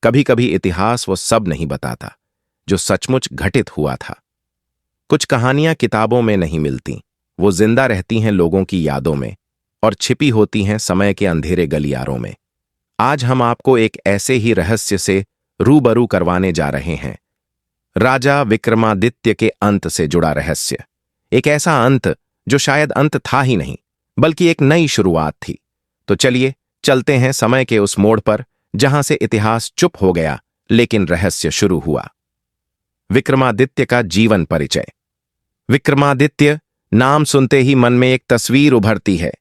कभी कभी इतिहास वो सब नहीं बताता जो सचमुच घटित हुआ था। कुछ कहानियां किताबों में नहीं मिलती, वो जिंदा रहती हैं लोगों की यादों में और छिपी होती हैं समय के अंधेरे गलियारों में। आज हम आपको एक ऐसे ही रहस्य से रूबरू करवाने जा रहे हैं, राजा विक्रमादित्य के अंत से जुड़ा रहस्य। एक ऐसा अंत जो शायद अंत था ही नहीं, बल्कि एक नई शुरुआत थी। तो चलिए चलते हैं समय के उस मोड़ पर जहां से इतिहास चुप हो गया लेकिन रहस्य शुरू हुआ। विक्रमादित्य का जीवन परिचय। विक्रमादित्य नाम सुनते ही मन में एक तस्वीर उभरती है,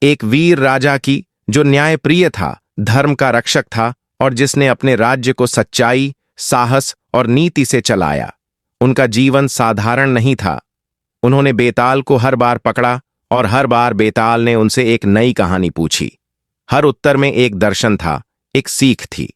एक वीर राजा की जो न्यायप्रिय था, धर्म का रक्षक था और जिसने अपने राज्य को सच्चाई, साहस और नीति से चलाया। उनका जीवन साधारण नहीं था। उन्होंने बेताल को हर बार पकड़ा और हर बार बेताल ने उनसे एक नई कहानी पूछी। हर उत्तर में एक दर्शन था, एक सीख थी।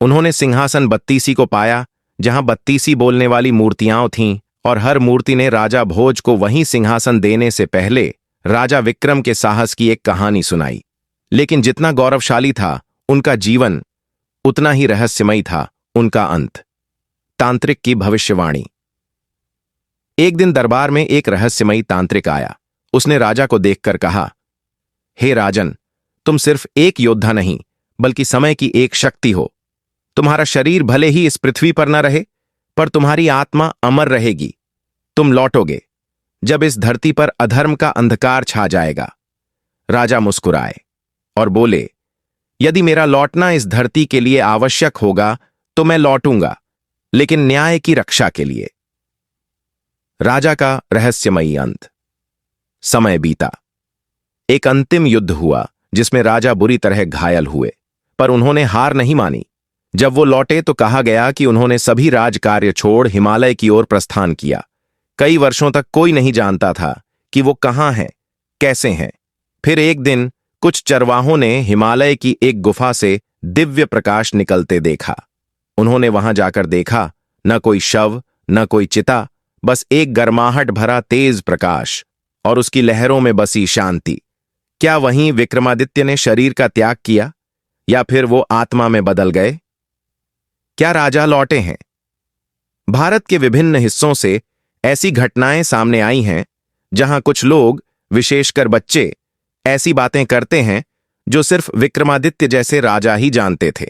उन्होंने सिंहासन बत्तीसी को पाया जहां बत्तीसी बोलने वाली मूर्तियां थीं और हर मूर्ति ने राजा भोज को वहीं सिंहासन देने से पहले राजा विक्रम के साहस की एक कहानी सुनाई। लेकिन जितना गौरवशाली था उनका जीवन, उतना ही रहस्यमयी था उनका अंत। तांत्रिक की भविष्यवाणी। एक दिन दरबार में एक रहस्यमयी तांत्रिक आया। उसने राजा को देखकर कहा, हे राजन, तुम सिर्फ एक योद्धा नहीं बल्कि समय की एक शक्ति हो। तुम्हारा शरीर भले ही इस पृथ्वी पर न रहे, पर तुम्हारी आत्मा अमर रहेगी। तुम लौटोगे जब इस धरती पर अधर्म का अंधकार छा जाएगा। राजा मुस्कुराए और बोले, यदि मेरा लौटना इस धरती के लिए आवश्यक होगा तो मैं लौटूंगा, लेकिन न्याय की रक्षा के लिए। राजा का रहस्यमयी अंत। समय बीता। एक अंतिम युद्ध हुआ जिसमें राजा बुरी तरह घायल हुए, पर उन्होंने हार नहीं मानी। जब वो लौटे तो कहा गया कि उन्होंने सभी राजकार्य छोड़ हिमालय की ओर प्रस्थान किया। कई वर्षों तक कोई नहीं जानता था कि वो कहां हैं, कैसे हैं। फिर एक दिन कुछ चरवाहों ने हिमालय की एक गुफा से दिव्य प्रकाश निकलते देखा। उन्होंने वहां जाकर देखा, न कोई शव, न कोई चिता, बस एक गर्माहट भरा तेज प्रकाश और उसकी लहरों में बसी शांति। क्या वहीं विक्रमादित्य ने शरीर का त्याग किया या फिर वो आत्मा में बदल गए? क्या राजा लौटे हैं? भारत के विभिन्न हिस्सों से ऐसी घटनाएं सामने आई हैं जहां कुछ लोग, विशेषकर बच्चे, ऐसी बातें करते हैं जो सिर्फ विक्रमादित्य जैसे राजा ही जानते थे।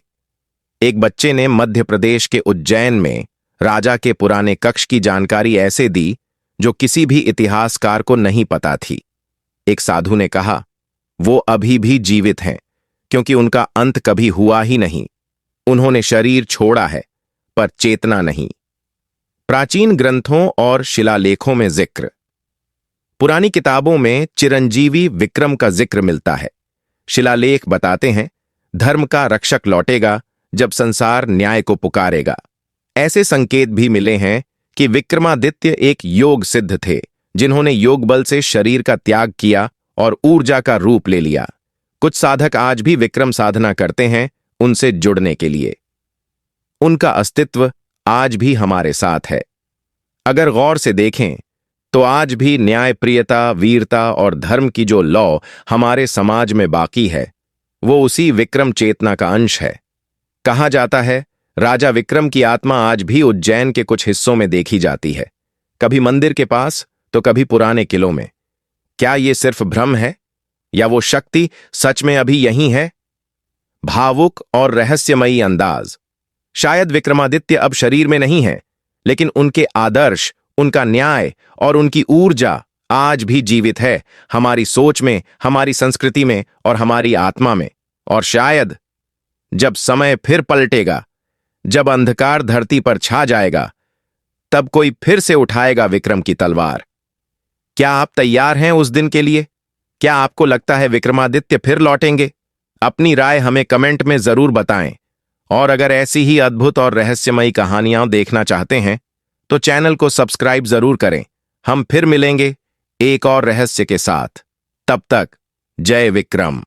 एक बच्चे ने मध्य प्रदेश के उज्जैन में राजा के पुराने कक्ष की जानकारी ऐसे दी जो किसी भी इतिहासकार को नहीं पता थी। एक साधु ने कहा, वो अभी भी जीवित हैं क्योंकि उनका अंत कभी हुआ ही नहीं। उन्होंने शरीर छोड़ा है पर चेतना नहीं। प्राचीन ग्रंथों और शिलालेखों में जिक्र। पुरानी किताबों में चिरंजीवी विक्रम का जिक्र मिलता है। शिलालेख बताते हैं, धर्म का रक्षक लौटेगा जब संसार न्याय को पुकारेगा। ऐसे संकेत भी मिले हैं कि विक्रमादित्य एक योग सिद्ध थे जिन्होंने योग बल से शरीर का त्याग किया और ऊर्जा का रूप ले लिया। कुछ साधक आज भी विक्रम साधना करते हैं उनसे जुड़ने के लिए। उनका अस्तित्व आज भी हमारे साथ है। अगर गौर से देखें तो आज भी न्यायप्रियता, वीरता और धर्म की जो लौ हमारे समाज में बाकी है, वो उसी विक्रम चेतना का अंश है। कहा जाता है, राजा विक्रम की आत्मा आज भी उज्जैन के कुछ हिस्सों में देखी जाती है, कभी मंदिर के पास तो कभी पुराने किलों में। क्या ये सिर्फ भ्रम है या वो शक्ति सच में अभी यहीं है? भावुक और रहस्यमयी अंदाज। शायद विक्रमादित्य अब शरीर में नहीं है, लेकिन उनके आदर्श, उनका न्याय और उनकी ऊर्जा आज भी जीवित है, हमारी सोच में, हमारी संस्कृति में और हमारी आत्मा में। और शायद जब समय फिर पलटेगा, जब अंधकार धरती पर छा जाएगा, तब कोई फिर से उठाएगा विक्रम की तलवार। क्या आप तैयार हैं उस दिन के लिए? क्या आपको लगता है विक्रमादित्य फिर लौटेंगे? अपनी राय हमें कमेंट में जरूर बताएं। और अगर ऐसी ही अद्भुत और रहस्यमयी कहानियां देखना चाहते हैं तो चैनल को सब्सक्राइब जरूर करें। हम फिर मिलेंगे एक और रहस्य के साथ। तब तक जय विक्रम।